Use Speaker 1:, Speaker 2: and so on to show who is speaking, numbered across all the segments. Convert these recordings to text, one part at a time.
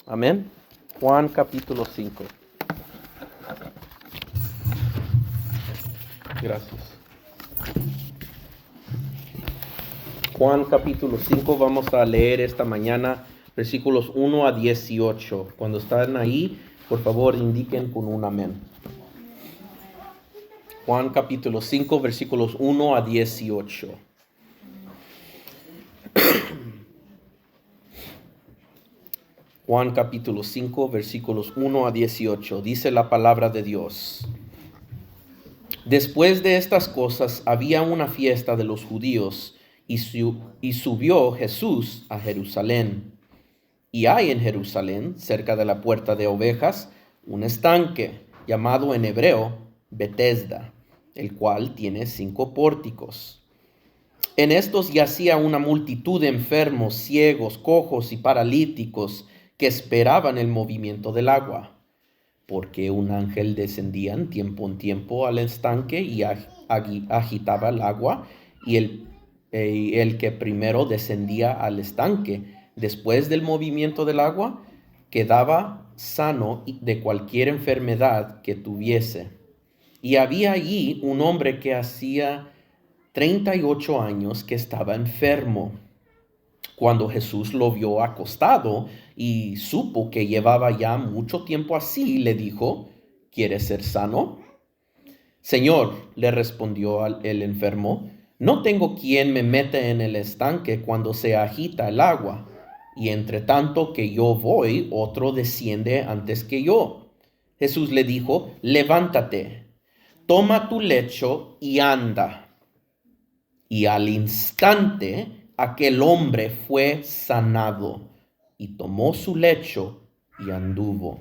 Speaker 1: Amén. Juan capítulo 5. Gracias. Juan capítulo 5, vamos a leer esta mañana versículos 1 a 18. Cuando están ahí, por favor indiquen con un amén. Juan capítulo 5, versículos 1 a 18. Juan capítulo 5, versículos 1 a 18. Dice la palabra de Dios. Después de estas cosas había una fiesta de los judíos y subió Jesús a Jerusalén. Y hay en Jerusalén, cerca de la puerta de ovejas, un estanque llamado en hebreo Betesda, el cual tiene 5 pórticos. En estos yacía una multitud de enfermos, ciegos, cojos y paralíticos que esperaban el movimiento del agua, porque un ángel descendía en tiempo al estanque y agitaba el agua, y el que primero descendía al estanque, después del movimiento del agua, quedaba sano de cualquier enfermedad que tuviese. Y había allí un hombre que hacía 38 años que estaba enfermo. Cuando Jesús lo vio acostado y supo que llevaba ya mucho tiempo así, le dijo: ¿quieres ser sano? Señor, le respondió el enfermo, no tengo quien me meta en el estanque cuando se agita el agua, y entre tanto que yo voy, otro desciende antes que yo. Jesús le dijo: levántate, toma tu lecho y anda. Y al instante aquel hombre fue sanado, y tomó su lecho y anduvo.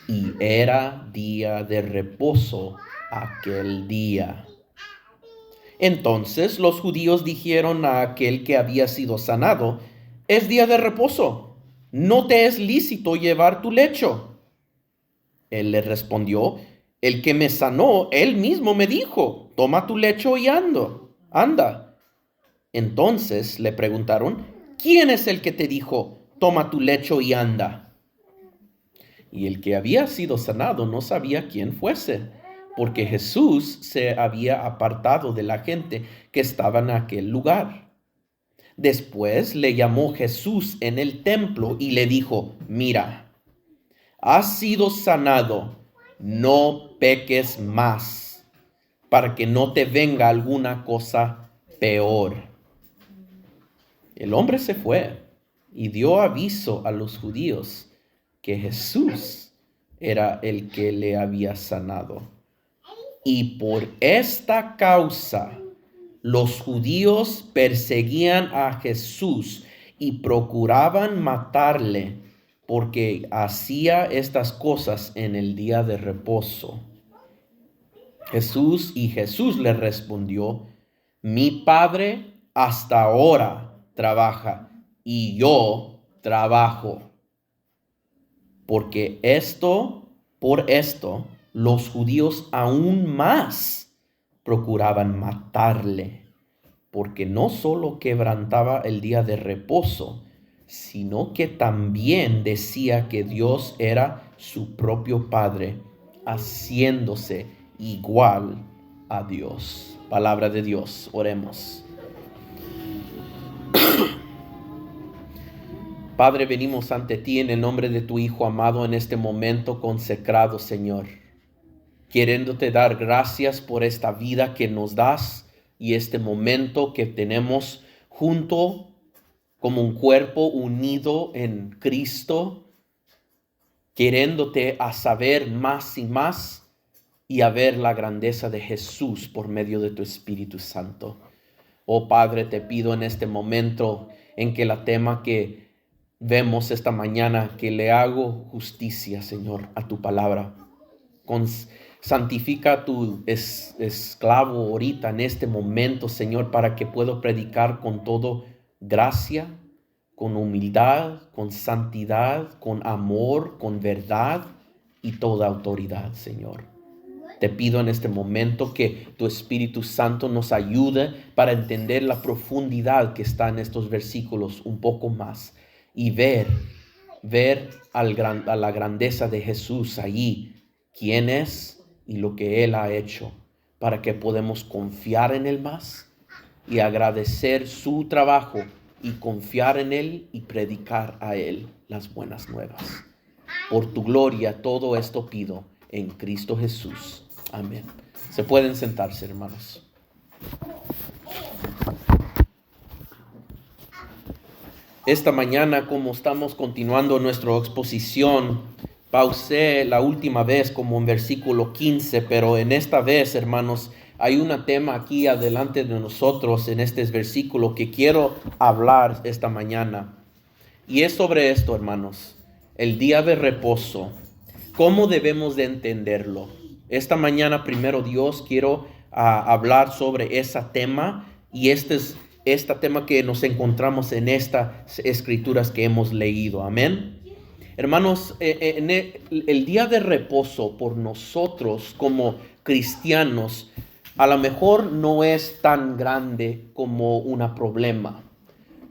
Speaker 1: Y era día de reposo aquel día. Entonces los judíos dijeron a aquel que había sido sanado: es día de reposo, no te es lícito llevar tu lecho. Él le respondió: el que me sanó, él mismo me dijo: toma tu lecho y anda. Entonces le preguntaron: ¿quién es el que te dijo, toma tu lecho y anda? Y el que había sido sanado no sabía quién fuese, porque Jesús se había apartado de la gente que estaba en aquel lugar. Después le llamó Jesús en el templo y le dijo: mira, has sido sanado, no peques más, para que no te venga alguna cosa peor. El hombre se fue y dio aviso a los judíos que Jesús era el que le había sanado. Y por esta causa los judíos perseguían a Jesús y procuraban matarle, porque hacía estas cosas en el día de reposo. Jesús le respondió: mi Padre hasta ahora trabaja y yo trabajo. Por esto, los judíos aún más procuraban matarle, porque no solo quebrantaba el día de reposo, sino que también decía que Dios era su propio Padre, haciéndose igual a Dios. Palabra de Dios, oremos. Padre, venimos ante ti en el nombre de tu Hijo amado en este momento consecrado, Señor, queriéndote dar gracias por esta vida que nos das y este momento que tenemos junto como un cuerpo unido en Cristo, queriéndote a saber más y más y a ver la grandeza de Jesús por medio de tu Espíritu Santo. Oh Padre, te pido en este momento en que la tema que vemos esta mañana, que le hago justicia, Señor, a tu palabra. Santifica a tu esclavo ahorita en este momento, Señor, para que pueda predicar con todo gracia, con humildad, con santidad, con amor, con verdad y toda autoridad, Señor. Te pido en este momento que tu Espíritu Santo nos ayude para entender la profundidad que está en estos versículos un poco más y ver ver a la grandeza de Jesús allí, quién es y lo que Él ha hecho, para que podamos confiar en Él más y agradecer su trabajo y confiar en Él y predicar a Él las buenas nuevas. Por tu gloria todo esto pido en Cristo Jesús. Amén. Se pueden sentarse, hermanos. Esta mañana, como estamos continuando nuestra exposición, pausé la última vez como en versículo 15, pero en esta vez, hermanos, hay un tema aquí adelante de nosotros en este versículo que quiero hablar esta mañana. Y es sobre esto, hermanos, el día de reposo. ¿Cómo debemos de entenderlo? Esta mañana, primero Dios, quiero hablar sobre ese tema, y este tema que nos encontramos en estas escrituras que hemos leído. Amén. Hermanos, en el día de reposo por nosotros como cristianos, a lo mejor no es tan grande como un problema,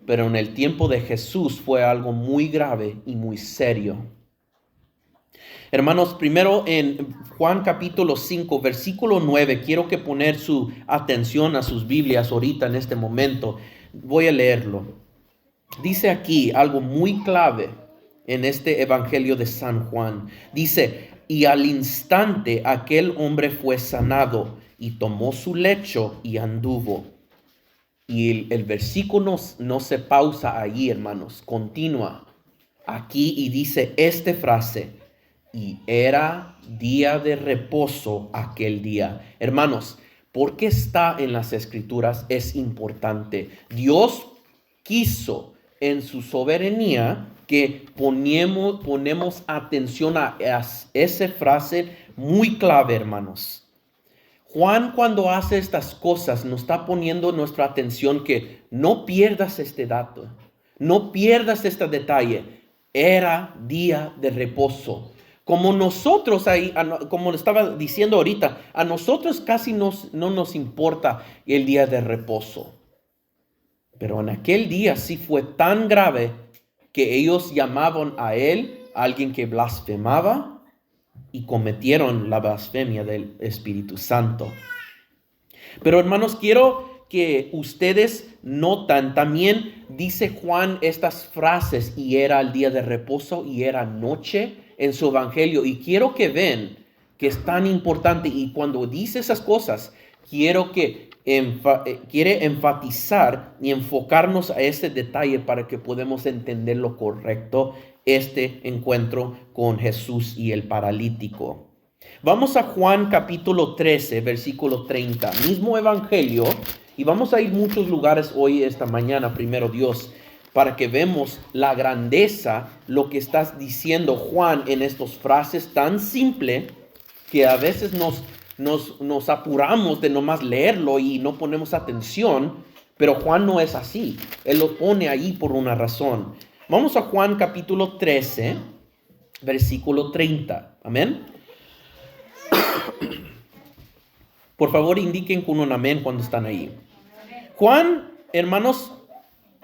Speaker 1: pero en el tiempo de Jesús fue algo muy grave y muy serio. Hermanos, primero en Juan capítulo 5, versículo 9, quiero que poner su atención a sus Biblias ahorita en este momento. Voy a leerlo. Dice aquí algo muy clave en este Evangelio de San Juan. Dice, y al instante aquel hombre fue sanado y tomó su lecho y anduvo. Y el versículo no se pausa ahí, hermanos, continúa aquí y dice esta frase: y era día de reposo aquel día. Hermanos, ¿por qué está en las escrituras? Es importante. Dios quiso en su soberanía que ponemos atención a esa frase muy clave, hermanos. Juan, cuando hace estas cosas, nos está poniendo nuestra atención que no pierdas este dato, no pierdas este detalle. Era día de reposo. Como nosotros ahí, como estaba diciendo ahorita, a nosotros casi no nos importa el día de reposo. Pero en aquel día sí fue tan grave que ellos llamaban a él alguien que blasfemaba y cometieron la blasfemia del Espíritu Santo. Pero hermanos, quiero que ustedes notan, también dice Juan estas frases, y era el día de reposo y era noche, en su evangelio. Y quiero que ven que es tan importante, y cuando dice esas cosas, quiero que quiere enfatizar y enfocarnos a ese detalle para que podamos entender lo correcto, este encuentro con Jesús y el paralítico. Vamos a Juan capítulo 13, versículo 30, mismo evangelio, y vamos a ir muchos lugares hoy, esta mañana, primero Dios, para que vemos la grandeza, lo que está diciendo Juan en estas frases tan simple que a veces nos apuramos de nomás leerlo y no ponemos atención, pero Juan no es así. Él lo pone ahí por una razón. Vamos a Juan capítulo 13, versículo 30. Amén. Por favor, indiquen con un amén cuando están ahí. Juan, hermanos,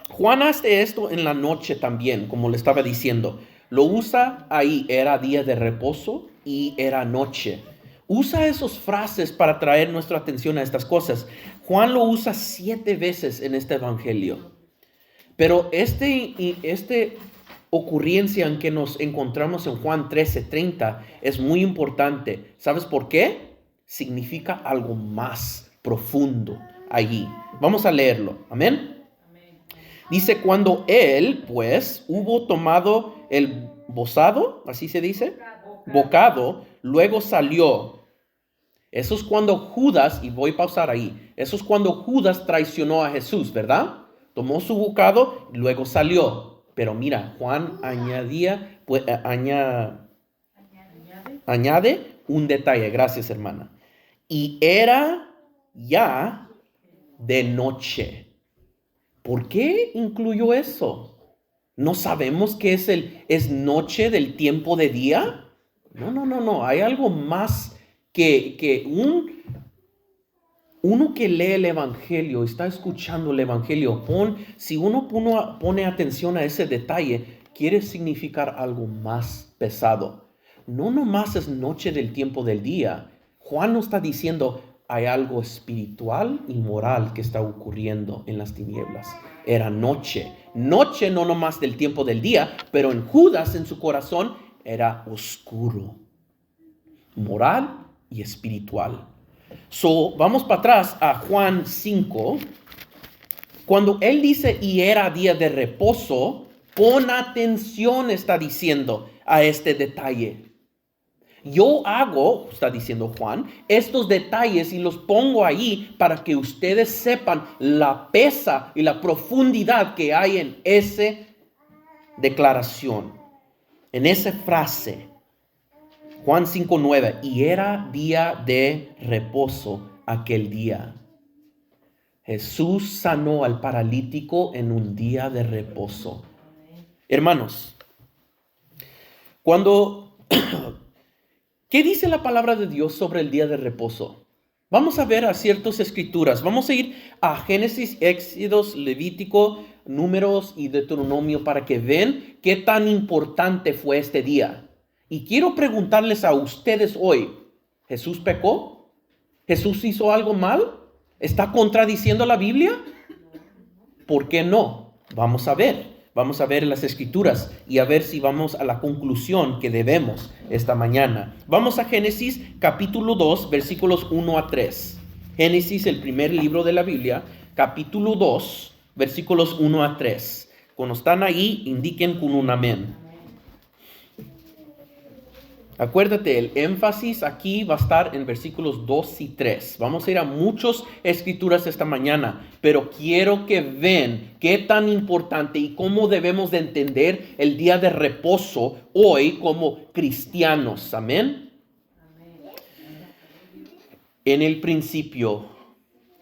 Speaker 1: Juan hace esto en la noche también, como le estaba diciendo. Lo usa ahí, era día de reposo y era noche. Usa esas frases para traer nuestra atención a estas cosas. Juan lo usa 7 veces en este evangelio. Pero este ocurrencia en que nos encontramos en Juan 13:30 es muy importante. ¿Sabes por qué? Significa algo más profundo allí. Vamos a leerlo. Amén. Dice, cuando él, pues, hubo tomado el bocado, así se dice, bocado, luego salió. Eso es cuando Judas, y voy a pausar ahí, eso es cuando Judas traicionó a Jesús, ¿verdad? Tomó su bocado y luego salió. Pero mira, Juan añade un detalle. Gracias, hermana. Y era ya de noche. ¿Por qué incluyó eso? ¿No sabemos que es noche del tiempo de día? No. Hay algo más que uno que lee el evangelio, está escuchando el evangelio. Si uno pone atención a ese detalle, quiere significar algo más pesado. No nomás es noche del tiempo del día. Juan no está diciendo hay algo espiritual y moral que está ocurriendo en las tinieblas. Era noche. Noche no nomás del tiempo del día, pero en Judas, en su corazón, era oscuro. Moral y espiritual. Vamos para atrás a Juan 5. Cuando él dice y era día de reposo, pon atención, está diciendo a este detalle. Yo hago, está diciendo Juan, estos detalles y los pongo ahí para que ustedes sepan la pesa y la profundidad que hay en esa declaración, en esa frase. Juan 5:9, y era día de reposo aquel día. Jesús sanó al paralítico en un día de reposo. Hermanos, ¿qué dice la palabra de Dios sobre el día de reposo? Vamos a ver a ciertas escrituras. Vamos a ir a Génesis, Éxodos, Levítico, Números y Deuteronomio para que vean qué tan importante fue este día. Y quiero preguntarles a ustedes hoy, ¿Jesús pecó? ¿Jesús hizo algo mal? ¿Está contradiciendo la Biblia? ¿Por qué no? Vamos a ver las escrituras y a ver si vamos a la conclusión que debemos esta mañana. Vamos a Génesis capítulo 2, versículos 1 a 3. Génesis, el primer libro de la Biblia, capítulo 2, versículos 1 a 3. Cuando están ahí, indiquen con un amén. Acuérdate, el énfasis aquí va a estar en versículos 2 y 3. Vamos a ir a muchas escrituras esta mañana, pero quiero que vean qué tan importante y cómo debemos de entender el día de reposo hoy como cristianos. Amén. En el principio,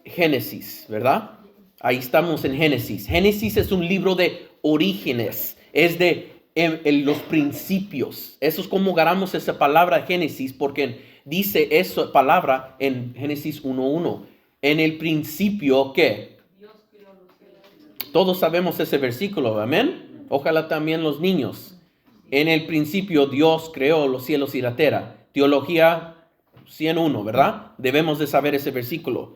Speaker 1: Génesis, ¿verdad? Ahí estamos en Génesis. Génesis es un libro de orígenes, es de en los principios. Eso es como agarramos esa palabra Génesis, porque dice esa palabra en Génesis 1:1. En el principio, ¿qué? Todos sabemos ese versículo, amén. Ojalá también los niños. En el principio Dios creó los cielos y la tierra. Teología 101, ¿verdad? Debemos de saber ese versículo.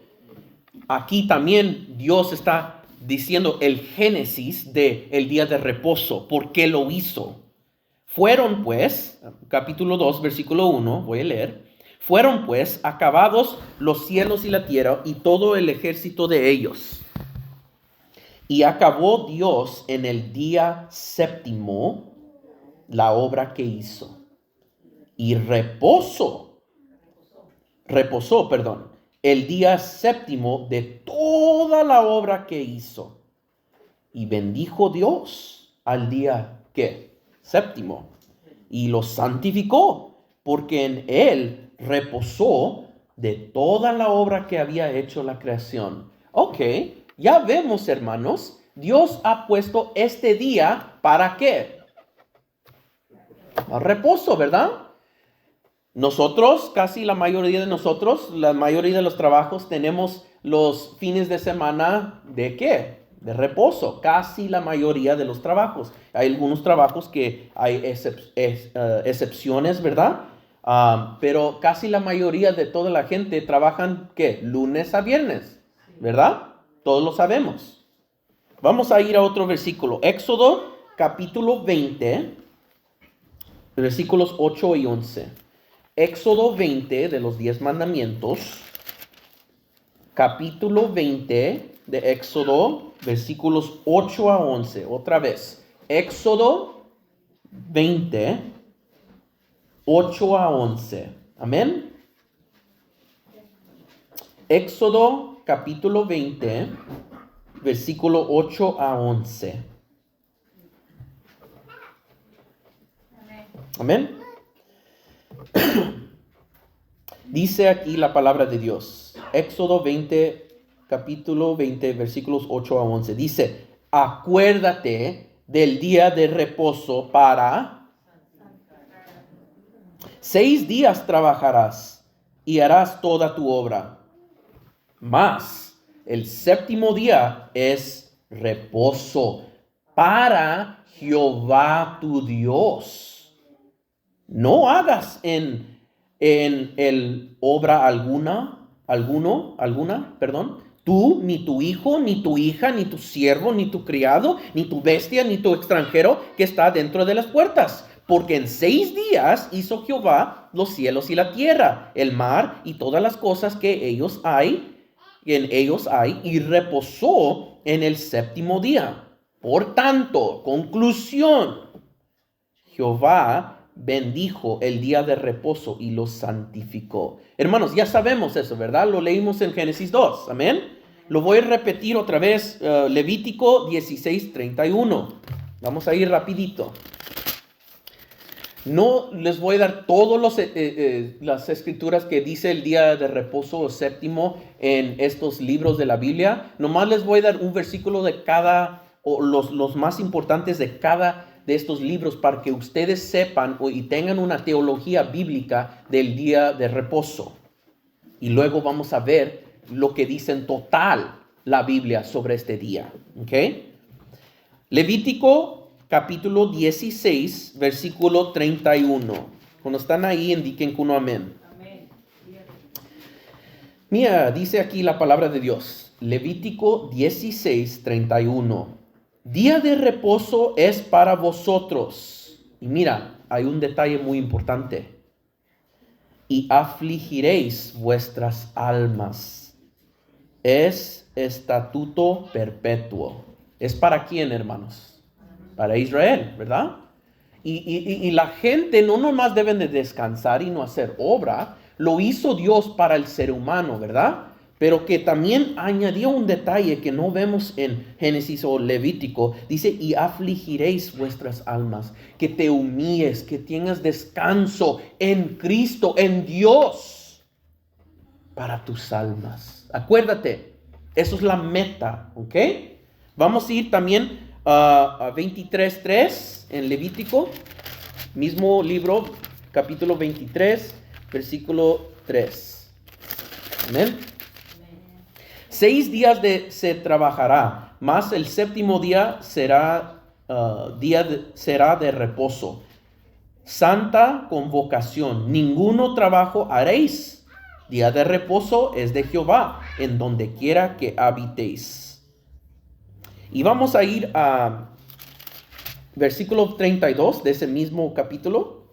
Speaker 1: Aquí también Dios está diciendo el génesis del día de reposo. ¿Por qué lo hizo? Fueron pues, capítulo 2, versículo 1, voy a leer. Fueron pues acabados los cielos y la tierra y todo el ejército de ellos. Y acabó Dios en el día séptimo la obra que hizo. Y reposó, el día séptimo de toda la obra que hizo. Y bendijo Dios al día, ¿qué? Séptimo. Y lo santificó, porque en él reposó de toda la obra que había hecho la creación. Ok, ya vemos, hermanos, Dios ha puesto este día, ¿para qué? Al reposo, ¿verdad? Nosotros, casi la mayoría de nosotros, la mayoría de los trabajos tenemos los fines de semana ¿de qué? De reposo. Casi la mayoría de los trabajos. Hay algunos trabajos que hay excepciones, ¿verdad? Pero casi la mayoría de toda la gente trabajan ¿qué? Lunes a viernes, ¿verdad? Todos lo sabemos. Vamos a ir a otro versículo. Éxodo capítulo 20, versículos 8 y 11. Éxodo 20 de los 10 mandamientos, capítulo 20 de Éxodo, versículos 8 a 11. Otra vez, Éxodo 20, 8 a 11. Amén. Éxodo capítulo 20, versículo 8 a 11. Amén. Dice aquí la palabra de Dios. Éxodo 20, capítulo 20, versículos 8 a 11. Dice, acuérdate del día de reposo para 6 días trabajarás y harás toda tu obra. Mas el séptimo día es reposo para Jehová tu Dios. No hagas en el obra alguna, tú, ni tu hijo, ni tu hija, ni tu siervo, ni tu criado, ni tu bestia, ni tu extranjero que está dentro de las puertas. Porque en 6 días hizo Jehová los cielos y la tierra, el mar y todas las cosas que en ellos hay, y reposó en el 7º día. Por tanto, conclusión, Jehová bendijo el día de reposo y lo santificó. Hermanos, ya sabemos eso, ¿verdad? Lo leímos en Génesis 2, amén. Lo voy a repetir otra vez, Levítico 16:31. Vamos a ir rapidito. No les voy a dar todas las escrituras que dice el día de reposo o 7º en estos libros de la Biblia. Nomás les voy a dar un versículo de cada, o los más importantes de cada de estos libros para que ustedes sepan y tengan una teología bíblica del día de reposo. Y luego vamos a ver lo que dice en total la Biblia sobre este día. ¿Ok? Levítico capítulo 16, versículo 31. Cuando están ahí, indiquen con un amén. Amén. Mira, dice aquí la palabra de Dios. Levítico 16, 31. Día de reposo es para vosotros. Y mira, hay un detalle muy importante. Y afligiréis vuestras almas. Es estatuto perpetuo. ¿Es para quién, hermanos? Para Israel, ¿verdad? Y la gente no nomás deben de descansar y no hacer obra. Lo hizo Dios para el ser humano, ¿verdad? Pero que también añadió un detalle que no vemos en Génesis o Levítico. Dice, y afligiréis vuestras almas. Que te humilles, que tengas descanso en Cristo, en Dios, para tus almas. Acuérdate, eso es la meta, ¿ok? Vamos a ir también a 23:3 en Levítico, mismo libro, capítulo 23, versículo 3. Amén. 6 días se trabajará, mas el 7º día será de reposo. Santa convocación, ninguno trabajo haréis. Día de reposo es de Jehová, en donde quiera que habitéis. Y vamos a ir a versículo 32 de ese mismo capítulo.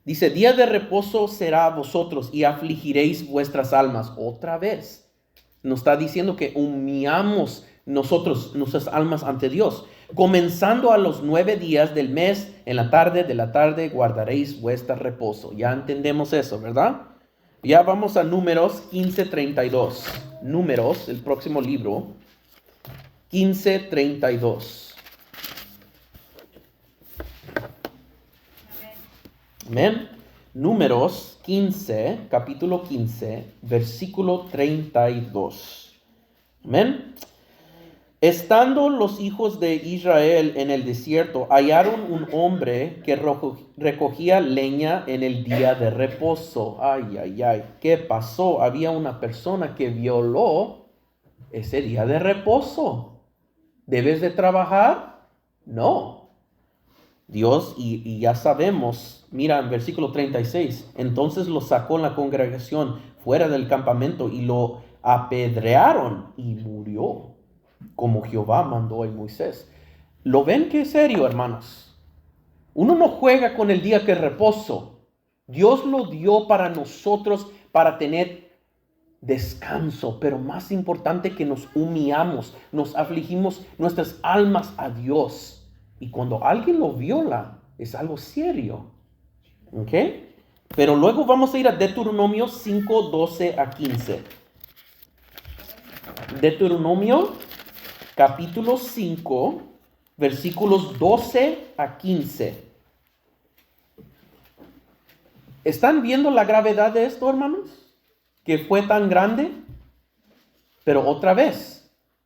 Speaker 1: Dice, día de reposo será a vosotros y afligiréis vuestras almas. Otra vez nos está diciendo que humillamos nuestras almas ante Dios. Comenzando a los 9 días del mes, en la tarde guardaréis vuestro reposo. Ya entendemos eso, ¿verdad? Ya vamos a Números 15:32. Números, el próximo libro. 15:32. Amén. Números 15, capítulo 15, versículo 32. Amén. Estando los hijos de Israel en el desierto, hallaron un hombre que recogía leña en el día de reposo. Ay, ay, ay. ¿Qué pasó? Había una persona que violó ese día de reposo. ¿Debes de trabajar? No. Dios, y ya sabemos, mira en versículo 36, entonces lo sacó la congregación fuera del campamento y lo apedrearon y murió, como Jehová mandó a Moisés. ¿Lo ven qué serio, hermanos? Uno no juega con el día que reposo. Dios lo dio para nosotros, para tener descanso, pero más importante que nos humillamos, nos afligimos nuestras almas a Dios. Y cuando alguien lo viola, es algo serio. ¿Ok? Pero luego vamos a ir a Deuteronomio 5, 12 a 15. Deuteronomio capítulo 5, versículos 12 a 15. ¿Están viendo la gravedad de esto, hermanos? Que fue tan grande. Pero otra vez,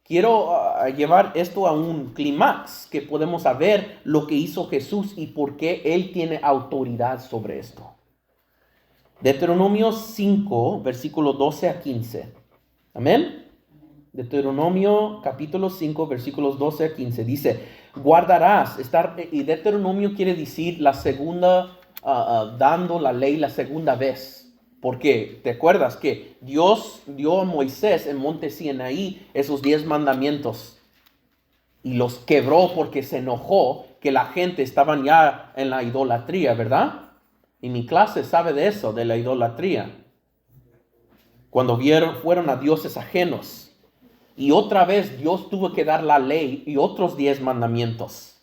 Speaker 1: quiero llevar esto a un clímax, que podemos saber lo que hizo Jesús y por qué Él tiene autoridad sobre esto. Deuteronomio 5, versículo 12 a 15. Amén. Deuteronomio capítulo 5, versículos 12 a 15. Dice, Guardarás. Y Deuteronomio quiere decir la segunda, dando la ley la segunda vez. Porque te acuerdas que Dios dio a Moisés en Monte Sinaí esos 10 mandamientos. Y los quebró porque se enojó que la gente estaba ya en la idolatría, ¿verdad? Y mi clase sabe de eso, de la idolatría. Cuando fueron a dioses ajenos. Y otra vez Dios tuvo que dar la ley y otros 10 mandamientos.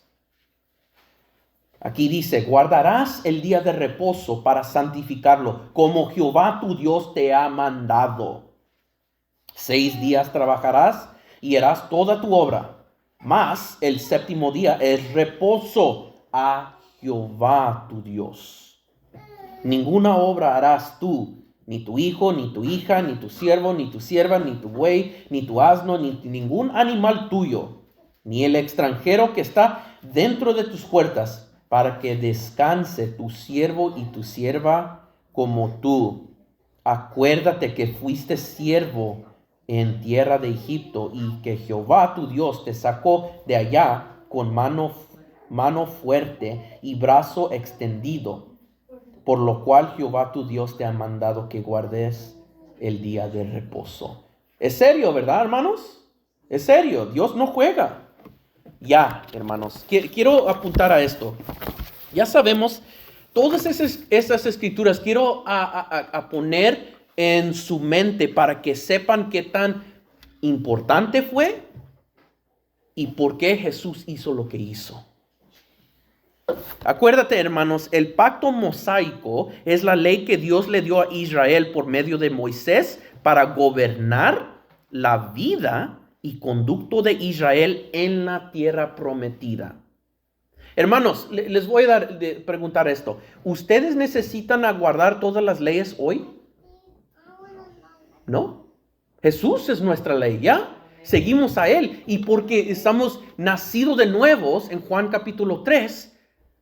Speaker 1: Aquí dice, guardarás el día de reposo para santificarlo, como Jehová tu Dios te ha mandado. 6 días trabajarás y harás toda tu obra, mas el séptimo día es reposo a Jehová tu Dios. Ninguna obra harás tú, ni tu hijo, ni tu hija, ni tu siervo, ni tu sierva, ni tu buey, ni tu asno, ni ningún animal tuyo, ni el extranjero que está dentro de tus puertas, para que descanse tu siervo y tu sierva como tú. Acuérdate que fuiste siervo en tierra de Egipto y que Jehová tu Dios te sacó de allá con mano fuerte y brazo extendido, por lo cual Jehová tu Dios te ha mandado que guardes el día de reposo. Es serio, ¿verdad, hermanos? Es serio, Dios no juega. Ya, hermanos, quiero apuntar a esto. Ya sabemos, todas esas escrituras quiero a poner en su mente para que sepan qué tan importante fue y por qué Jesús hizo lo que hizo. Acuérdate, hermanos, el pacto mosaico es la ley que Dios le dio a Israel por medio de Moisés para gobernar la vida y conducto de Israel en la tierra prometida. Hermanos, les voy a preguntar esto. ¿Ustedes necesitan aguardar todas las leyes hoy? ¿No? Jesús es nuestra ley, ¿ya? Seguimos a Él. Y porque estamos nacidos de nuevos en Juan capítulo 3,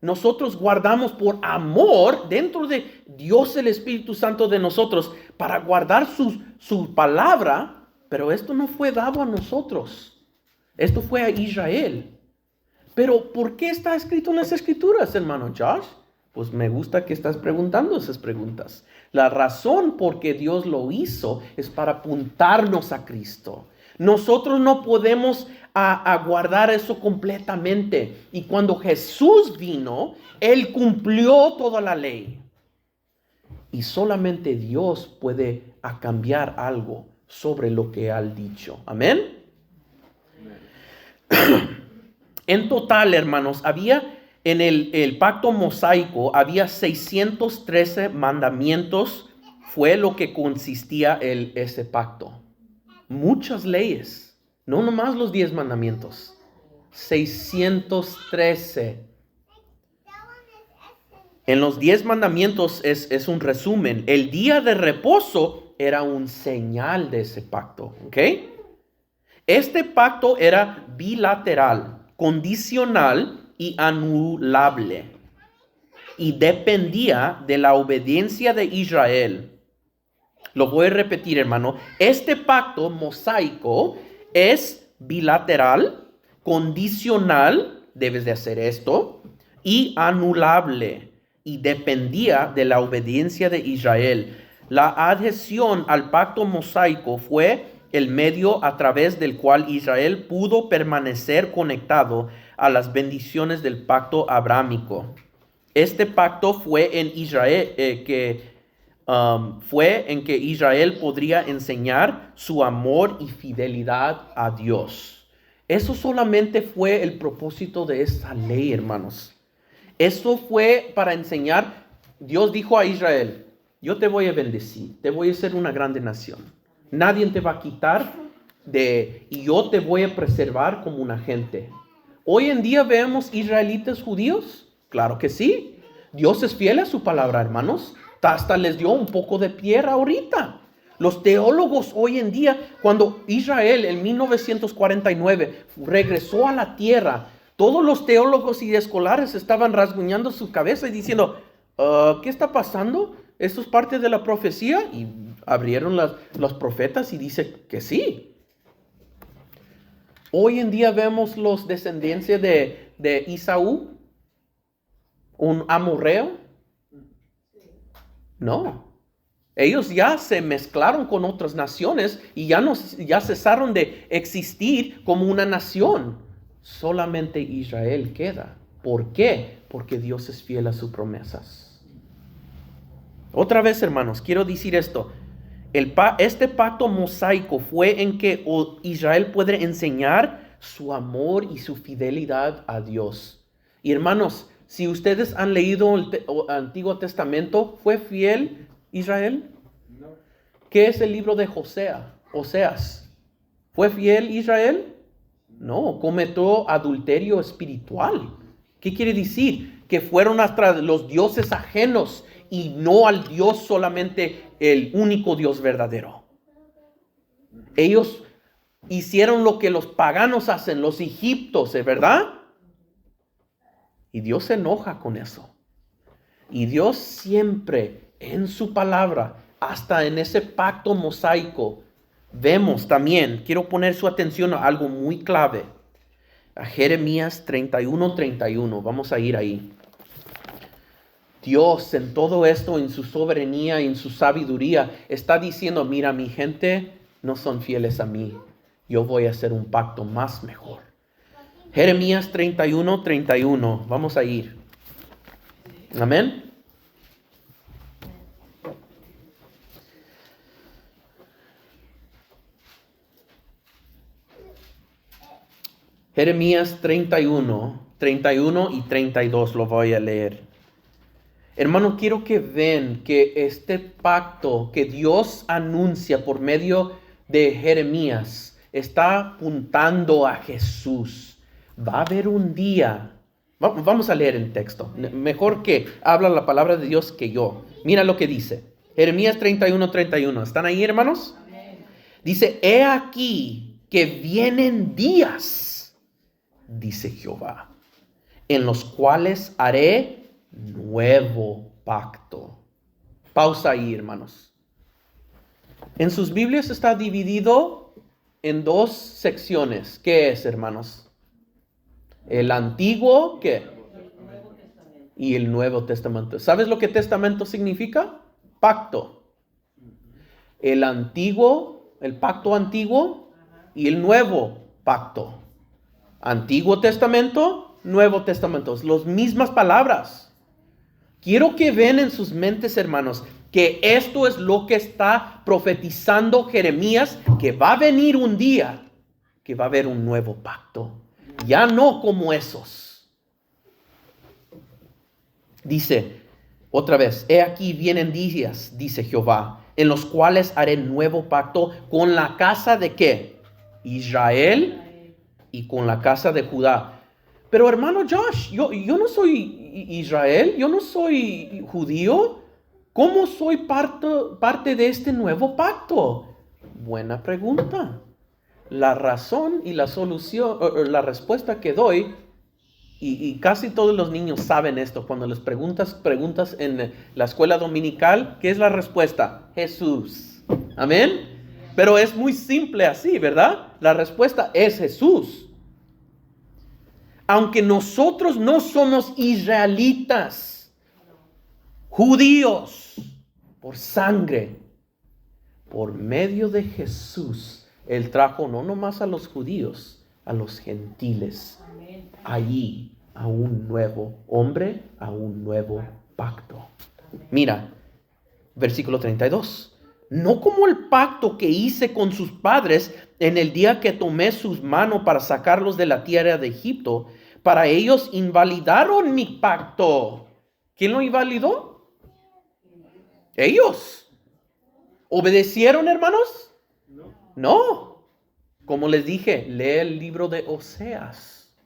Speaker 1: nosotros guardamos por amor dentro de Dios el Espíritu Santo de nosotros para guardar su palabra, pero esto no fue dado a nosotros. Esto fue a Israel. Pero ¿por qué está escrito en las Escrituras, hermano Josh? Pues me gusta que estás preguntando esas preguntas. La razón por qué Dios lo hizo es para apuntarnos a Cristo. Nosotros no podemos guardar eso completamente. Y cuando Jesús vino, Él cumplió toda la ley. Y solamente Dios puede cambiar algo sobre lo que ha dicho. Amén. En total, hermanos, había en el pacto mosaico, había 613 mandamientos. Fue lo que consistía ese pacto. Muchas leyes, no nomás los 10 mandamientos. 613. En los 10 mandamientos es un resumen. El día de reposo era un señal de ese pacto. ¿Ok? Este pacto era bilateral, condicional y anulable. Y dependía de la obediencia de Israel. Lo voy a repetir, hermano. Este pacto mosaico es bilateral, condicional, debes de hacer esto, y anulable. Y dependía de la obediencia de Israel. La adhesión al pacto mosaico fue el medio a través del cual Israel pudo permanecer conectado a las bendiciones del pacto abrámico. Este pacto fue en Israel en que Israel podría enseñar su amor y fidelidad a Dios. Eso solamente fue el propósito de esa ley, hermanos. Eso fue para enseñar. Dios dijo a Israel: yo te voy a bendecir, te voy a hacer una grande nación. Nadie te va a quitar y yo te voy a preservar como una gente. Hoy en día vemos israelitas judíos. Claro que sí. Dios es fiel a su palabra, hermanos. Hasta les dio un poco de tierra ahorita. Los teólogos hoy en día, cuando Israel en 1949 regresó a la tierra, todos los teólogos y escolares estaban rasguñando su cabeza y diciendo: ¿qué está pasando? ¿Esto es parte de la profecía? Y abrieron los profetas y dice que sí. Hoy en día vemos los descendientes de de Esaú? ¿Un amorreo? No. Ellos ya se mezclaron con otras naciones y ya cesaron de existir como una nación. Solamente Israel queda. ¿Por qué? Porque Dios es fiel a sus promesas. Otra vez, hermanos, quiero decir esto. Este pacto mosaico fue en que Israel puede enseñar su amor y su fidelidad a Dios. Y hermanos, si ustedes han leído el Antiguo Testamento, ¿fue fiel Israel?
Speaker 2: No.
Speaker 1: ¿Qué es el libro de Oseas? ¿Fue fiel Israel? No, cometió adulterio espiritual. ¿Qué quiere decir? Que fueron hasta los dioses ajenos y no al Dios solamente el único Dios verdadero. Ellos hicieron lo que los paganos hacen, los egipcios, ¿verdad? Y Dios se enoja con eso. Y Dios siempre en su palabra, hasta en ese pacto mosaico, vemos también, quiero poner su atención a algo muy clave. A Jeremías 31:31, vamos a ir ahí. Dios en todo esto, en su soberanía, en su sabiduría, está diciendo, mira, mi gente no son fieles a mí. Yo voy a hacer un pacto más mejor. Jeremías 31:31, vamos a ir. Amén. Jeremías 31 y 32 lo voy a leer. Hermano, quiero que vean que este pacto que Dios anuncia por medio de Jeremías está apuntando a Jesús. Va a haber un día. Vamos a leer el texto. Mejor que habla la palabra de Dios que yo. Mira lo que dice. Jeremías 31:31. ¿Están ahí, hermanos? Dice, he aquí que vienen días, dice Jehová, en los cuales haré nuevo pacto. Pausa ahí, hermanos. En sus Biblias está dividido en dos secciones. ¿Qué es, hermanos? El Antiguo, ¿qué? Y el Nuevo Testamento. ¿Sabes lo que testamento significa? Pacto. El Antiguo, el pacto antiguo y el Nuevo pacto. Antiguo Testamento, Nuevo Testamento. Las mismas palabras. Quiero que vean en sus mentes, hermanos, que esto es lo que está profetizando Jeremías, que va a venir un día, que va a haber un nuevo pacto. Ya no como esos. Dice, otra vez, he aquí vienen días, dice Jehová, en los cuales haré nuevo pacto con la casa de ¿qué? Israel y con la casa de Judá. Pero hermano Josh, yo no soy Israel, yo no soy judío. ¿Cómo soy parte de este nuevo pacto? Buena pregunta. La razón y la solución, la respuesta que doy, y casi todos los niños saben esto, cuando les preguntas en la escuela dominical, ¿qué es la respuesta? Jesús. Amén. Pero es muy simple así, ¿verdad? La respuesta es Jesús. Aunque nosotros no somos israelitas, judíos, por sangre, por medio de Jesús, Él trajo no nomás a los judíos, a los gentiles, allí a un nuevo hombre, a un nuevo pacto. Mira, versículo 32. No como el pacto que hice con sus padres en el día que tomé sus manos para sacarlos de la tierra de Egipto. Para ellos invalidaron mi pacto. ¿Quién lo invalidó? Ellos. ¿Obedecieron, hermanos? No. Como les dije, lee el libro de Oseas.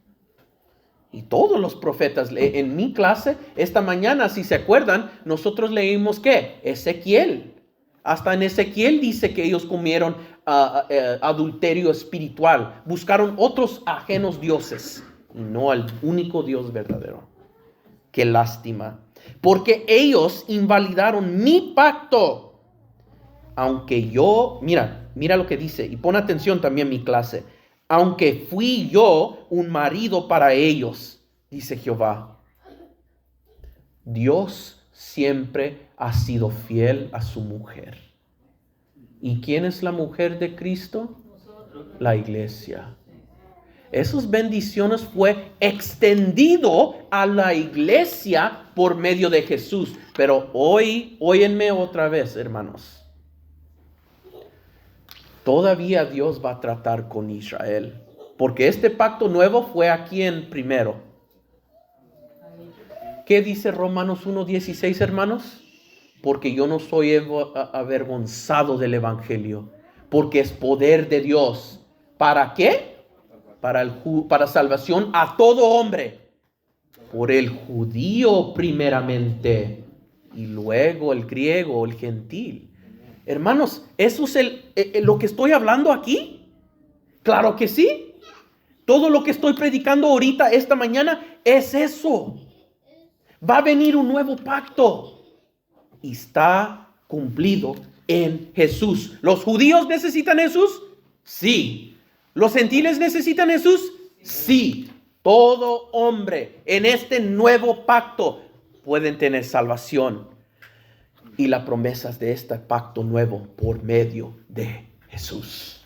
Speaker 1: Y todos los profetas, en mi clase, esta mañana, si se acuerdan, nosotros leímos ¿qué? Ezequiel. Hasta en Ezequiel dice que ellos comieron adulterio espiritual. Buscaron otros ajenos dioses y no al único Dios verdadero. Qué lástima. Porque ellos invalidaron mi pacto. Aunque yo, mira lo que dice. Y pon atención también a mi clase. Aunque fui yo un marido para ellos. dice Jehová, Dios siempre ha sido fiel a su mujer. ¿Y quién es la mujer de Cristo? La iglesia. Esas bendiciones fue extendido a la iglesia por medio de Jesús. Pero hoy, óyenme otra vez, hermanos. Todavía Dios va a tratar con Israel. Porque este pacto nuevo fue a quién primero. ¿Qué dice Romanos 1:16, hermanos? Porque yo no soy avergonzado del evangelio. Porque es poder de Dios. ¿Para qué? Para salvación a todo hombre, por el judío primeramente, y luego el griego, el gentil. Hermanos, ¿eso es lo que estoy hablando aquí? Claro que sí. Todo lo que estoy predicando ahorita, esta mañana, es eso. Va a venir un nuevo pacto y está cumplido en Jesús. ¿Los judíos necesitan Jesús? Sí. ¿Los gentiles necesitan Jesús? Sí. Todo hombre en este nuevo pacto pueden tener salvación. Y las promesas de este pacto nuevo por medio de Jesús.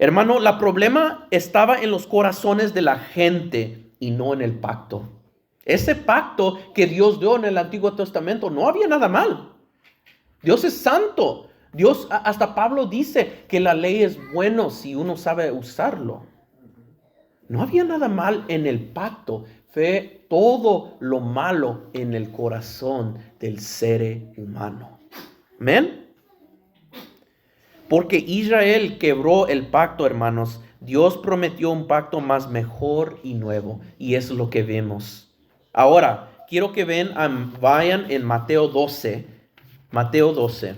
Speaker 1: Hermano, el problema estaba en los corazones de la gente y no en el pacto. Ese pacto que Dios dio en el Antiguo Testamento, no había nada mal. Dios es santo. Dios, hasta Pablo dice que la ley es buena si uno sabe usarlo. No había nada mal en el pacto. Fue todo lo malo en el corazón del ser humano. ¿Amén? Porque Israel quebró el pacto, hermanos. Dios prometió un pacto más mejor y nuevo. Y eso es lo que vemos. Ahora, quiero que vayan en Mateo 12. Mateo 12.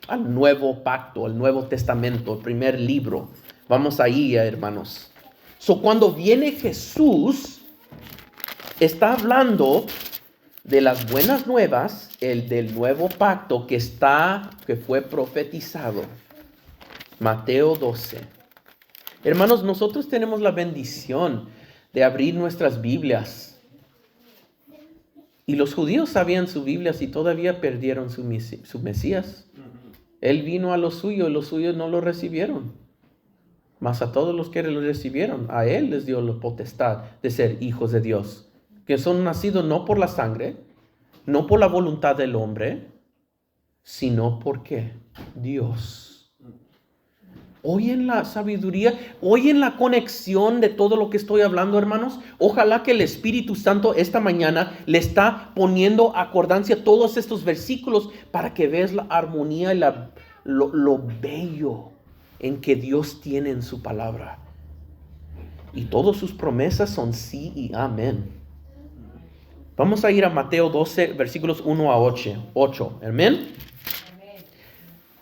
Speaker 1: Al nuevo pacto, al Nuevo Testamento, el primer libro. Vamos ahí, hermanos. Cuando viene Jesús, está hablando de las buenas nuevas, el del nuevo pacto que fue profetizado. Mateo 12. Hermanos, nosotros tenemos la bendición de abrir nuestras Biblias. Y los judíos sabían su Biblia y todavía perdieron su Mesías. Él vino a los suyos no lo recibieron. Mas a todos los que lo recibieron, a Él les dio la potestad de ser hijos de Dios. Que son nacidos no por la sangre, no por la voluntad del hombre, sino porque Dios. Oyen la sabiduría, oyen la conexión de todo lo que estoy hablando, hermanos. Ojalá que el Espíritu Santo esta mañana le está poniendo acordancia a todos estos versículos para que veas la armonía y lo bello en que Dios tiene en su palabra. Y todas sus promesas son sí y amén. Vamos a ir a Mateo 12, versículos 1 a 8. Amén.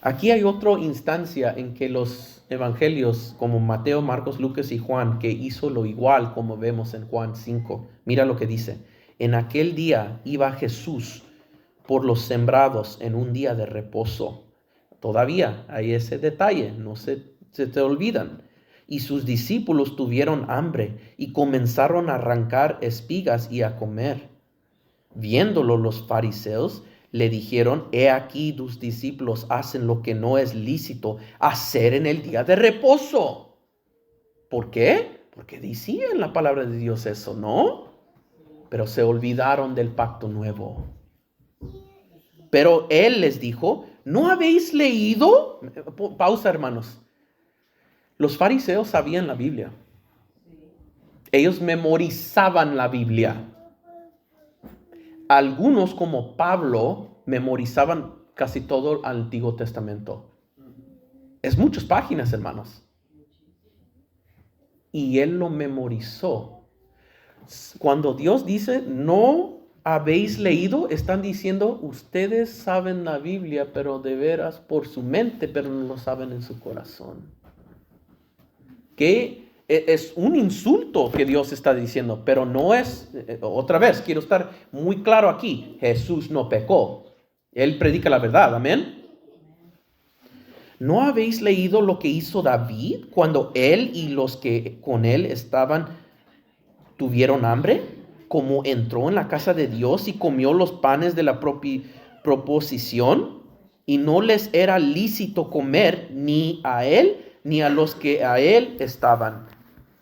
Speaker 1: Aquí hay otra instancia en que los evangelios como Mateo, Marcos, Lucas y Juan, que hizo lo igual como vemos en Juan 5. Mira lo que dice. En aquel día iba Jesús por los sembrados en un día de reposo. Todavía hay ese detalle, no se te olvidan. Y sus discípulos tuvieron hambre y comenzaron a arrancar espigas y a comer. Viéndolo los fariseos, le dijeron, he aquí tus discípulos hacen lo que no es lícito hacer en el día de reposo. ¿Por qué? Porque decía en la palabra de Dios eso, ¿no? Pero se olvidaron del pacto nuevo. Pero Él les dijo, ¿no habéis leído? Pausa, hermanos. Los fariseos sabían la Biblia. Ellos memorizaban la Biblia. Algunos, como Pablo, memorizaban casi todo el Antiguo Testamento. Es muchas páginas, hermanos. Y él lo memorizó. Cuando Dios dice, no habéis leído, están diciendo, ustedes saben la Biblia, pero de veras por su mente, pero no lo saben en su corazón. Que es un insulto que Dios está diciendo, pero no es, otra vez, quiero estar muy claro aquí, Jesús no pecó. Él predica la verdad, amén. ¿No habéis leído lo que hizo David cuando él y los que con él estaban ¿Tuvieron hambre? Como entró en la casa de Dios y comió los panes de la proposición, y no les era lícito comer ni a él ni a los que a él estaban,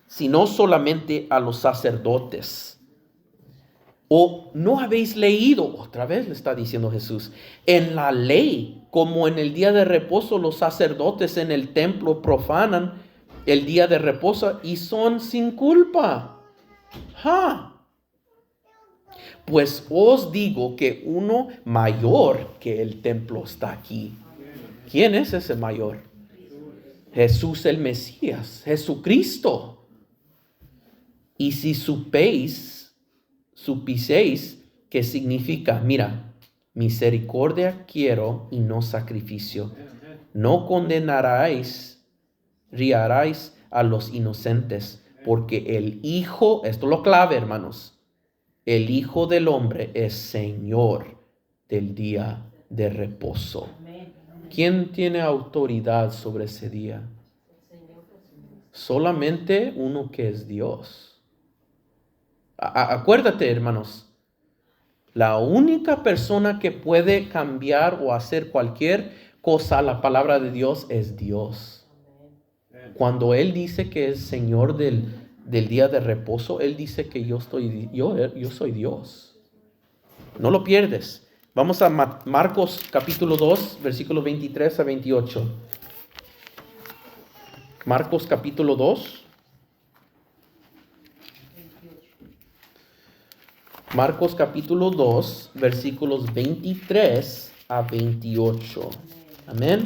Speaker 1: sino solamente a los sacerdotes. ¿O no habéis leído? Otra vez le está diciendo Jesús. En la ley, como en el día de reposo, los sacerdotes en el templo profanan el día de reposo y son sin culpa. Pues os digo que uno mayor que el templo está aquí. ¿Quién es ese mayor? Jesús el Mesías, Jesucristo. Y si supiséis qué significa, mira, misericordia quiero y no sacrificio. No condenaréis a los inocentes, porque el Hijo, esto es lo clave, hermanos, el Hijo del Hombre es Señor del día de reposo. ¿Quién tiene autoridad sobre ese día? Solamente uno que es Dios. Acuérdate, hermanos, la única persona que puede cambiar o hacer cualquier cosa, la palabra de Dios, es Dios. Cuando Él dice que es Señor del día de reposo, Él dice que yo soy Dios. No lo pierdes. Vamos a Marcos capítulo 2, versículos 23 a 28. Marcos capítulo 2. Marcos capítulo 2, versículos 23 a 28. Amén.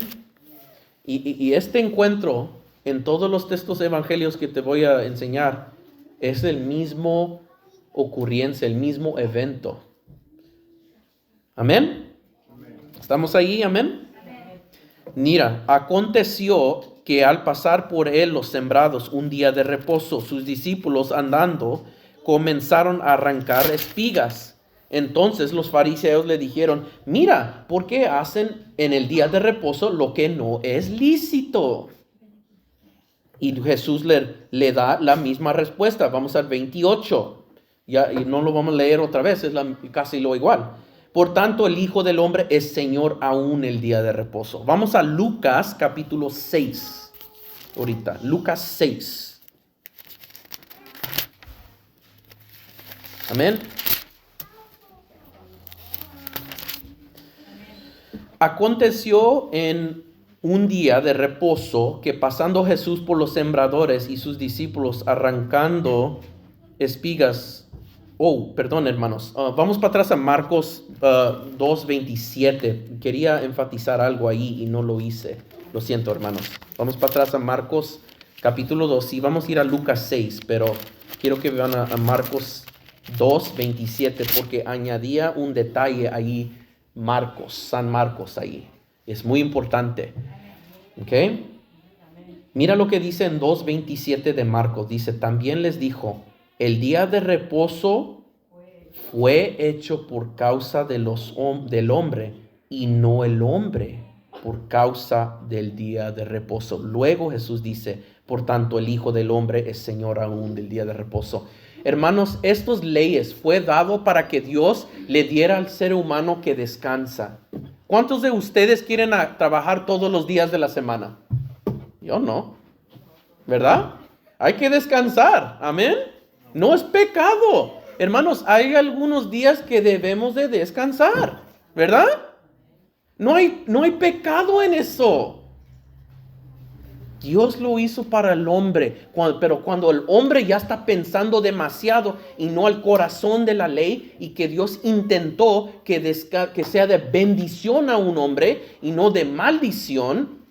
Speaker 1: Y este encuentro en todos los textos evangelios que te voy a enseñar es el mismo ocurrencia, el mismo evento. Amén. ¿Estamos ahí? Amén. Mira, aconteció que al pasar por él los sembrados un día de reposo, sus discípulos andando comenzaron a arrancar espigas. Entonces los fariseos le dijeron: mira, ¿por qué hacen en el día de reposo lo que no es lícito? Y Jesús le da la misma respuesta. Vamos al 28. Ya, y no lo vamos a leer otra vez, es casi lo igual. Por tanto, el Hijo del Hombre es Señor aún el día de reposo. Vamos a Lucas capítulo 6. Ahorita, Lucas 6. Amén. Aconteció en un día de reposo que pasando Jesús por los sembradores y sus discípulos arrancando espigas. Perdón, hermanos. Vamos para atrás a Marcos 2:27. Quería enfatizar algo ahí y no lo hice. Lo siento, hermanos. Vamos para atrás a Marcos capítulo 2. Sí, vamos a ir a Lucas 6, pero quiero que vean a Marcos 2:27 porque añadía un detalle ahí, San Marcos ahí. Es muy importante. ¿Ok? Mira lo que dice en 2:27 de Marcos. Dice: también les dijo, el día de reposo fue hecho por causa del hombre y no el hombre por causa del día de reposo. Luego Jesús dice: por tanto, el Hijo del Hombre es Señor aún del día de reposo. Hermanos, estas leyes fue dado para que Dios le diera al ser humano que descansa. ¿Cuántos de ustedes quieren trabajar todos los días de la semana? Yo no, ¿verdad? Hay que descansar, amén. No es pecado. Hermanos, hay algunos días que debemos de descansar, ¿verdad? No hay pecado en eso. Dios lo hizo para el hombre, pero cuando el hombre ya está pensando demasiado y no al corazón de la ley, y que Dios intentó que sea de bendición a un hombre y no de maldición,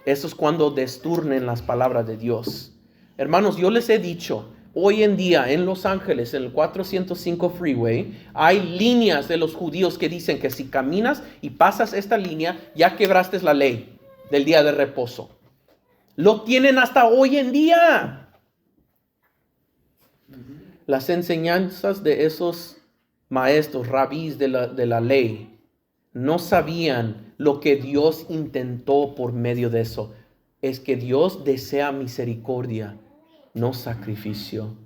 Speaker 1: eso es cuando desturnen las palabras de Dios. Hermanos, yo les he dicho, hoy en día en Los Ángeles, en el 405 Freeway, hay líneas de los judíos que dicen que si caminas y pasas esta línea, ya quebraste la ley del día de reposo. Lo tienen hasta hoy en día. Las enseñanzas de esos maestros, rabís de la ley, no sabían lo que Dios intentó por medio de eso. Es que Dios desea misericordia, no sacrificio.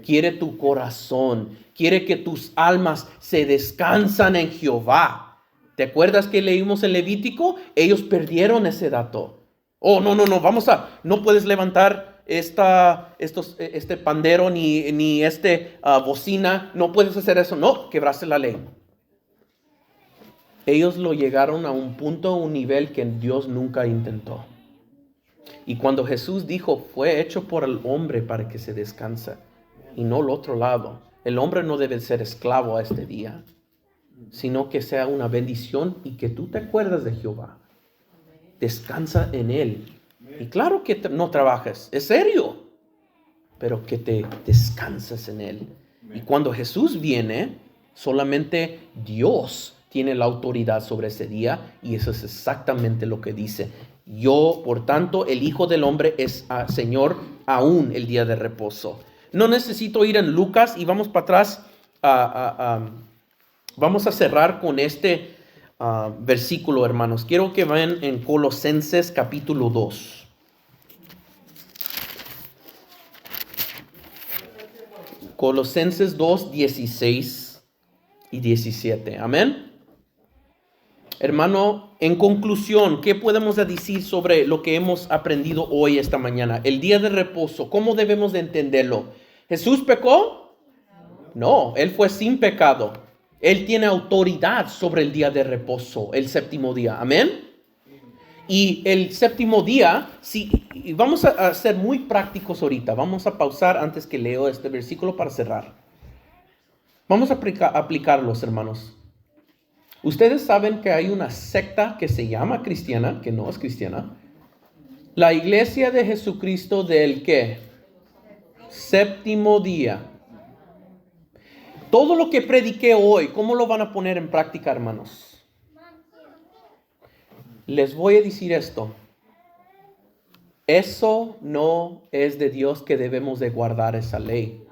Speaker 1: quiere tu corazón, quiere que tus almas se descansan en Jehová. ¿Te acuerdas que leímos en Levítico? Ellos perdieron ese dato. Oh, no, no puedes levantar este pandero ni bocina, no puedes hacer eso. No, quebraste la ley. Ellos lo llegaron a un punto, un nivel que Dios nunca intentó. Y cuando Jesús dijo, fue hecho por el hombre para que se descanse, y no el otro lado. El hombre no debe ser esclavo a este día, sino que sea una bendición y que tú te acuerdas de Jehová. Descansa en Él. Y claro que no trabajes, es serio, pero que te descansas en Él. Y cuando Jesús viene, solamente Dios tiene la autoridad sobre ese día, y eso es exactamente lo que dice. Yo, por tanto, el Hijo del Hombre es Señor aún el día de reposo. No necesito ir en Lucas y vamos para atrás. Vamos a cerrar con este versículo, hermanos. Quiero que vayan en Colosenses capítulo 2. Colosenses 2, 16 y 17. Amén. Hermano, en conclusión, ¿qué podemos decir sobre lo que hemos aprendido hoy, esta mañana? El día de reposo, ¿cómo debemos de entenderlo? ¿Jesús pecó? No, Él fue sin pecado. Él tiene autoridad sobre el día de reposo, el séptimo día. Amén. Y el séptimo día, y vamos a ser muy prácticos ahorita. Vamos a pausar antes que leo este versículo para cerrar. Vamos a aplicarlos, hermanos. Ustedes saben que hay una secta que se llama cristiana, que no es cristiana. La iglesia de Jesucristo del ¿qué? Séptimo día. Todo lo que prediqué hoy, ¿cómo lo van a poner en práctica, hermanos? Les voy a decir esto. Eso no es de Dios, que debemos de guardar esa ley.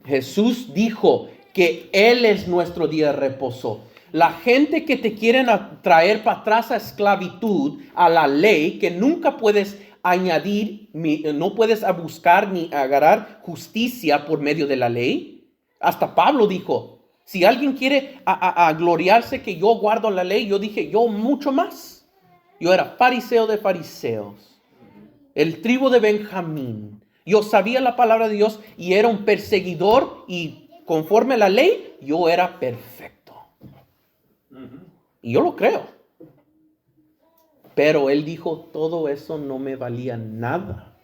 Speaker 1: Jesús dijo que Él es nuestro día de reposo. La gente que te quieren traer para atrás a esclavitud, a la ley, que nunca puedes añadir, no puedes buscar ni agarrar justicia por medio de la ley. Hasta Pablo dijo, si alguien quiere gloriarse que yo guardo la ley, yo dije, yo mucho más. Yo era fariseo de fariseos, el tribu de Benjamín. Yo sabía la palabra de Dios y era un perseguidor, y conforme a la ley, yo era perfecto. Y yo lo creo. Pero él dijo, todo eso no me valía nada.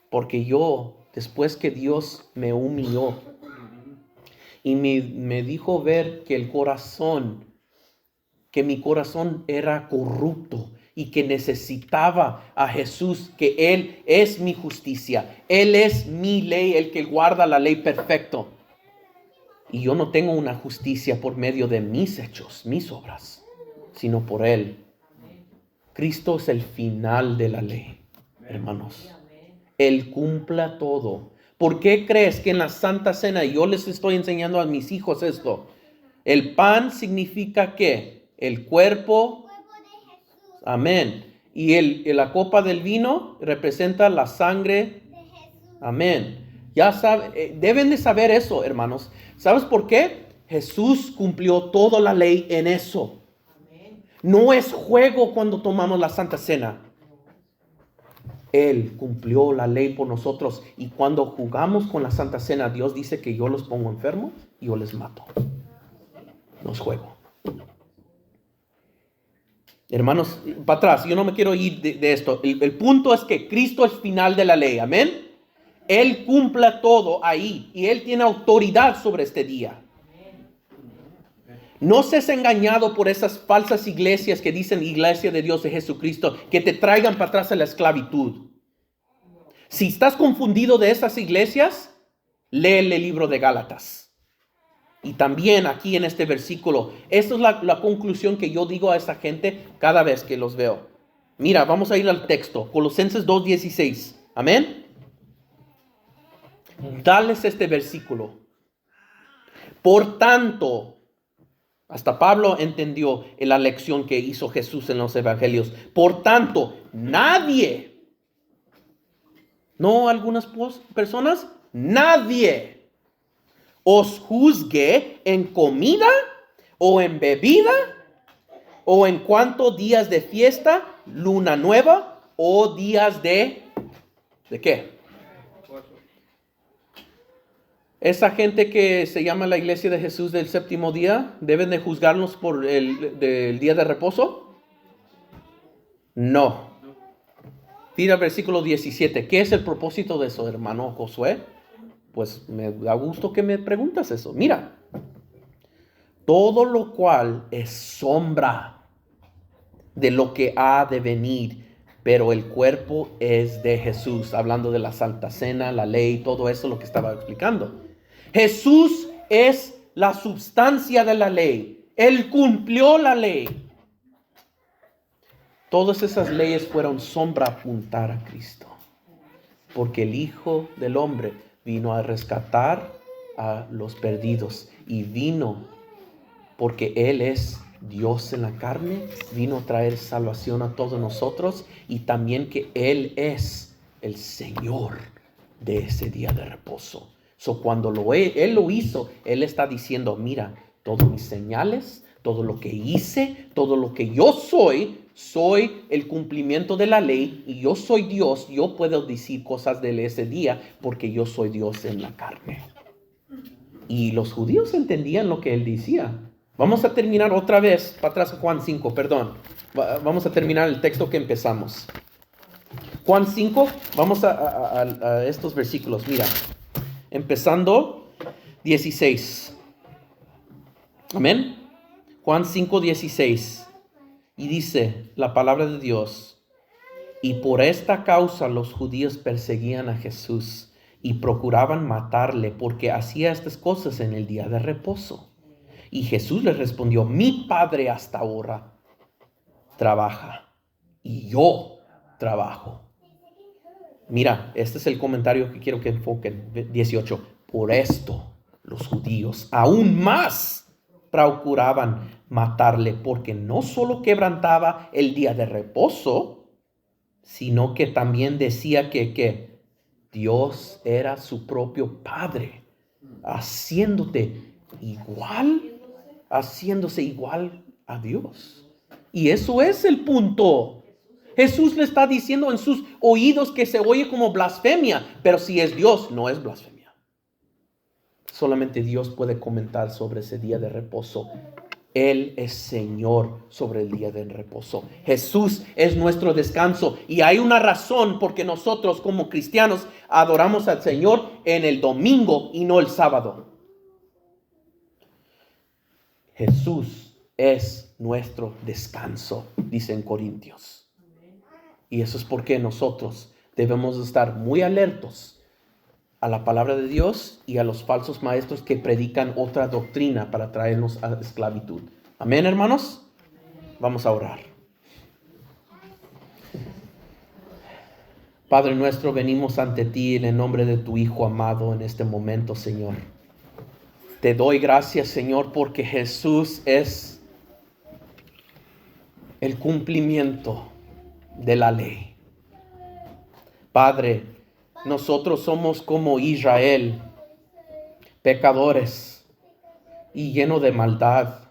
Speaker 1: Porque yo, después que Dios me humilló y me dijo ver que mi corazón era corrupto y que necesitaba a Jesús, que Él es mi justicia, Él es mi ley, el que guarda la ley perfecto. Y yo no tengo una justicia por medio de mis hechos, mis obras, sino por Él. Cristo es el final de la ley, hermanos. Él cumpla todo. ¿Por qué crees que en la Santa Cena, yo les estoy enseñando a mis hijos esto? El pan significa ¿qué? El cuerpo. Amén. Y la copa del vino representa la sangre. Amén. Ya saben, deben de saber eso, hermanos. ¿Sabes por qué? Jesús cumplió toda la ley en eso. No es juego cuando tomamos la Santa Cena. Él cumplió la ley por nosotros. Y cuando jugamos con la Santa Cena, Dios dice que yo los pongo enfermos y yo les mato. No es juego. Hermanos, para atrás, yo no me quiero ir de esto. El punto es que Cristo es final de la ley. Amén. Él cumpla todo ahí. Y Él tiene autoridad sobre este día. No seas engañado por esas falsas iglesias que dicen iglesia de Dios de Jesucristo, que te traigan para atrás a la esclavitud. Si estás confundido de esas iglesias, lee el libro de Gálatas. Y también aquí en este versículo, esta es la conclusión que yo digo a esa gente cada vez que los veo. Mira, vamos a ir al texto, Colosenses 2:16. Amén. Dales este versículo. Por tanto, hasta Pablo entendió la lección que hizo Jesús en los evangelios. Por tanto, nadie, no algunas personas, nadie os juzgue en comida o en bebida o en cuanto días de fiesta, luna nueva o días ¿de qué? Esa gente que se llama la Iglesia de Jesús del Séptimo Día, ¿deben de juzgarnos por el día de reposo? No. Mira el versículo 17. ¿Qué es el propósito de eso, hermano Josué? Pues me da gusto que me preguntas eso. Mira, todo lo cual es sombra de lo que ha de venir, pero el cuerpo es de Jesús. Hablando de la Santa Cena, la ley, todo eso lo que estaba explicando. Jesús es la sustancia de la ley. Él cumplió la ley. Todas esas leyes fueron sombra a apuntar a Cristo. Porque el Hijo del Hombre vino a rescatar a los perdidos. Y vino porque Él es Dios en la carne. Vino a traer salvación a todos nosotros. Y también que Él es el Señor de ese día de reposo. Cuando Él lo hizo, Él está diciendo, mira, todas mis señales, todo lo que hice, todo lo que yo soy el cumplimiento de la ley y yo soy Dios. Yo puedo decir cosas de ese día porque yo soy Dios en la carne. Y los judíos entendían lo que Él decía. Vamos a terminar otra vez, para atrás a Juan 5, perdón. Vamos a terminar el texto que empezamos. Juan 5, vamos a estos versículos, mira. Empezando 16. Amén. Juan 5, 16. Y dice la palabra de Dios: y por esta causa los judíos perseguían a Jesús y procuraban matarle, porque hacía estas cosas en el día de reposo. Y Jesús les respondió: mi Padre hasta ahora trabaja y yo trabajo. Mira, este es el comentario que quiero que enfoquen. 18. Por esto los judíos aún más procuraban matarle, porque no solo quebrantaba el día de reposo, sino que también decía que Dios era su propio Padre, haciéndose igual a Dios. Y eso es el punto. Jesús le está diciendo en sus oídos que se oye como blasfemia, pero si es Dios, no es blasfemia. Solamente Dios puede comentar sobre ese día de reposo. Él es Señor sobre el día de reposo. Jesús es nuestro descanso. Y hay una razón porque nosotros como cristianos adoramos al Señor en el domingo y no el sábado. Jesús es nuestro descanso, dicen Corintios. Y eso es porque nosotros debemos estar muy alertos a la palabra de Dios y a los falsos maestros que predican otra doctrina para traernos a esclavitud. Amén, hermanos. Vamos a orar. Padre nuestro, venimos ante ti en el nombre de tu Hijo amado en este momento, Señor. Te doy gracias, Señor, porque Jesús es el cumplimiento de la ley. Padre, nosotros somos como Israel, pecadores y llenos de maldad,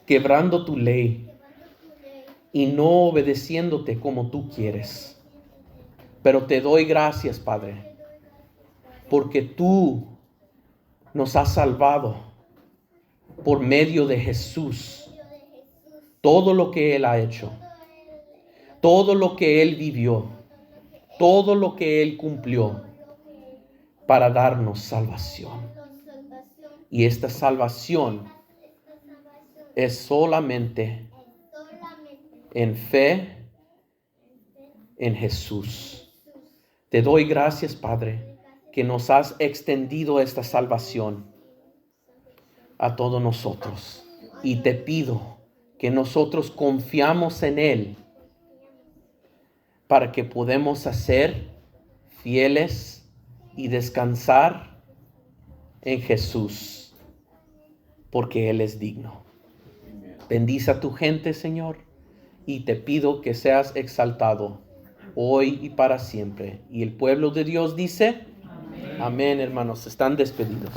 Speaker 1: quebrando tu ley y no obedeciéndote como tú quieres. Pero te doy gracias, Padre, porque tú nos has salvado por medio de Jesús. Todo lo que Él ha hecho, todo lo que Él vivió, todo lo que Él cumplió para darnos salvación. Y esta salvación es solamente en fe en Jesús. Te doy gracias, Padre, que nos has extendido esta salvación a todos nosotros. Y te pido que nosotros confiamos en Él para que podamos ser fieles y descansar en Jesús, porque Él es digno. Bendice a tu gente, Señor, y te pido que seas exaltado hoy y para siempre. Y el pueblo de Dios dice: amén. Amén, hermanos. Están despedidos.